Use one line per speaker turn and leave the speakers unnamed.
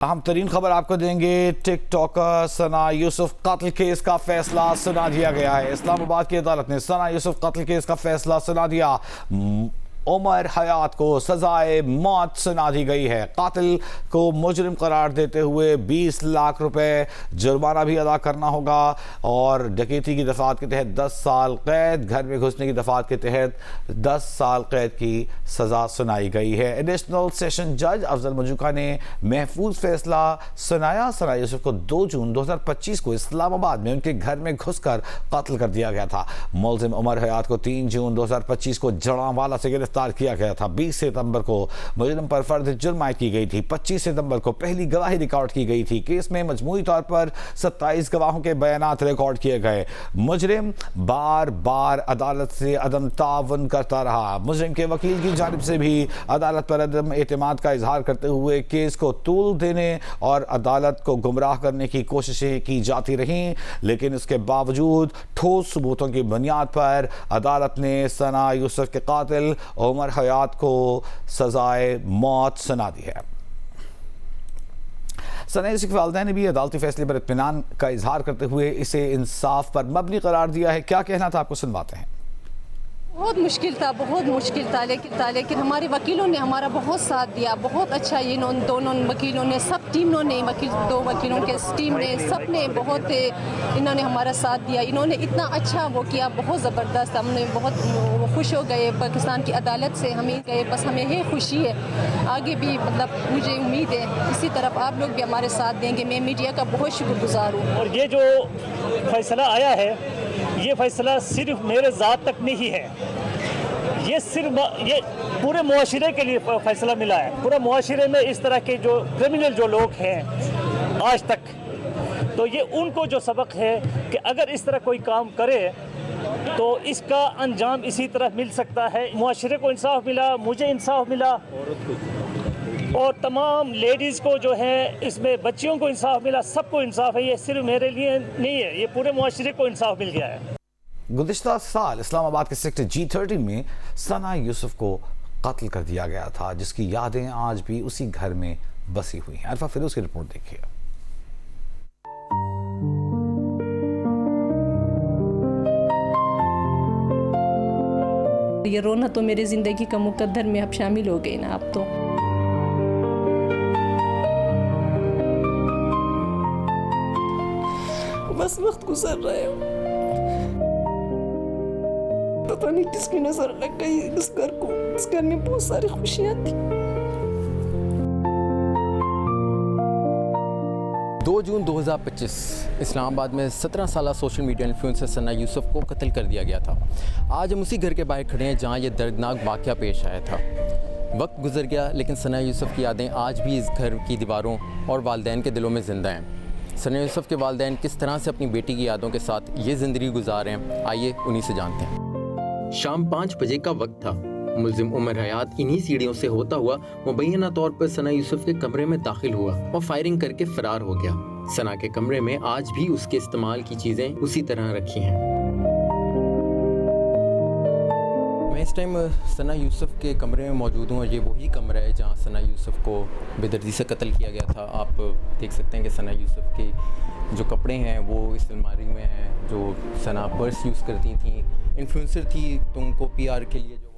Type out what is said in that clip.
اہم ترین خبر آپ کو دیں گے۔ ٹک ٹاکر ثنا یوسف قتل کیس کا فیصلہ سنا دیا گیا ہے۔ اسلام آباد کی عدالت نے ثنا یوسف قتل کیس کا فیصلہ سنا دیا۔ عمر حیات کو سزائے موت سنا دی گئی ہے۔ قاتل کو مجرم قرار دیتے ہوئے 20 لاکھ روپے جرمانہ بھی ادا کرنا ہوگا اور ڈکیتی کی دفعات کے تحت 10 سال قید، گھر میں گھسنے کی دفعات کے تحت 10 سال قید کی سزا سنائی گئی ہے۔ ایڈیشنل سیشن جج افضل منجوکا نے محفوظ فیصلہ سنایا۔ ثنا یوسف کو 2 جون 2025 کو اسلام آباد میں ان کے گھر میں گھس کر قتل کر دیا گیا تھا۔ ملزم عمر حیات کو 3 جون 2025 کو جڑاوالا سے گرفتار کیا گیا تھا۔ 20 ستمبر کو مجرم پر فرد جرم عائد کی گئی تھی۔ 25 ستمبر کو پہلی گواہی ریکارڈ کی گئی تھی۔ کیس میں مجموعی طور پر 27 گواہوں کے بیانات ریکارڈ کیے گئے۔ مجرم بار بار عدالت سے عدم تعاون کرتا رہا۔ مجرم کے وکیل کی جانب سے بھی عدالت پر عدم اعتماد کا اظہار کرتے ہوئے کیس کو طول دینے اور عدالت کو گمراہ کرنے کی کوششیں کی جاتی رہیں، لیکن اس کے باوجود ٹھوس ثبوتوں کی بنیاد پر عدالت نے ثنا یوسف کے قاتل عمر حیات کو سزائے موت سنا دی ہے۔ ثنا یوسف کے والدین نے بھی عدالتی فیصلے پر اطمینان کا اظہار کرتے ہوئے اسے انصاف پر مبنی قرار دیا ہے۔ کیا کہنا تھا آپ کو سنواتے ہیں۔
بہت مشکل تھا لیکن ہمارے وکیلوں نے ہمارا بہت ساتھ دیا۔ بہت اچھا دونوں وکیلوں نے، سب ٹیموں نے، دو وکیلوں کے ٹیم نے، سب نے بہت انہوں نے ہمارا ساتھ دیا۔ انہوں نے اتنا اچھا وہ کیا، بہت زبردست۔ ہم نے بہت خوش ہو گئے پاکستان کی عدالت سے ہم گئے، بس ہمیں یہ خوشی ہے۔ آگے بھی مجھے امید ہے اسی طرف آپ لوگ بھی ہمارے ساتھ دیں گے۔ میں میڈیا کا بہت شکر گزار ہوں۔
اور یہ جو فیصلہ آیا ہے، یہ فیصلہ صرف میرے ذات تک نہیں ہے، یہ پورے معاشرے کے لیے فیصلہ ملا ہے۔ پورے معاشرے میں اس طرح کے جو کرمنل جو لوگ ہیں آج تک، تو یہ ان کو جو سبق ہے کہ اگر اس طرح کوئی کام کرے تو اس کا انجام اسی طرح مل سکتا ہے۔ معاشرے کو انصاف ملا، مجھے انصاف ملا، اور تمام لیڈیز کو جو ہے اس میں بچیوں کو انصاف ملا، سب کو انصاف ہے۔ یہ صرف میرے لیے نہیں ہے، یہ پورے معاشرے کو انصاف مل گیا ہے۔
گزشتہ سال اسلام آباد کے سیکٹر G13 میں ثنا یوسف کو قتل کر دیا گیا تھا، جس کی یادیں آج بھی اسی گھر میں بسی ہوئی ہیں۔ عرفہ فیروز کی رپورٹ دیکھیے۔
یہ رونا تو میری زندگی کا مقدر میں اب شامل ہو گئی نا۔ اب تو بس وقت گزر رہا ہے، پتہ نہیں کس کی نظر لگ گئی اس گھر کو۔ اس گھر میں بہت ساری خوشیاں تھیں۔
2 جون 2025 اسلام آباد میں 17 سالہ سوشل میڈیا انفلوئنسر ثنا یوسف کو قتل کر دیا گیا تھا۔ آج ہم اسی گھر کے باہر کھڑے ہیں جہاں یہ دردناک واقعہ پیش آیا تھا۔ وقت گزر گیا لیکن ثنا یوسف کی یادیں آج بھی اس گھر کی دیواروں اور والدین کے دلوں میں زندہ ہیں۔ ثنا یوسف کے والدین کس طرح سے اپنی بیٹی کی یادوں کے ساتھ یہ زندگی گزار رہے ہیں، آئیے انہی سے جانتے ہیں۔ شام 5 بجے کا وقت تھا۔ ملزم عمر حیات انہی سیڑھیوں سے ہوتا ہوا مبینہ طور پر ثنا یوسف کے کمرے میں داخل ہوا اور فائرنگ کر کے فرار ہو گیا۔ ثنا کے کمرے میں آج بھی اس کے استعمال کی چیزیں اسی طرح رکھی ہیں۔ میں اس ٹائم ثنا یوسف کے کمرے میں موجود ہوں اور یہ وہی کمرہ ہے جہاں ثنا یوسف کو بے دردی سے قتل کیا گیا تھا۔ آپ دیکھ سکتے ہیں کہ ثنا یوسف کے جو کپڑے ہیں وہ اس الماری میں ہیں، جو ثنا پرس یوز کرتی تھیں، انفلوئنسر تھی تو ان کو PR کے لیے جو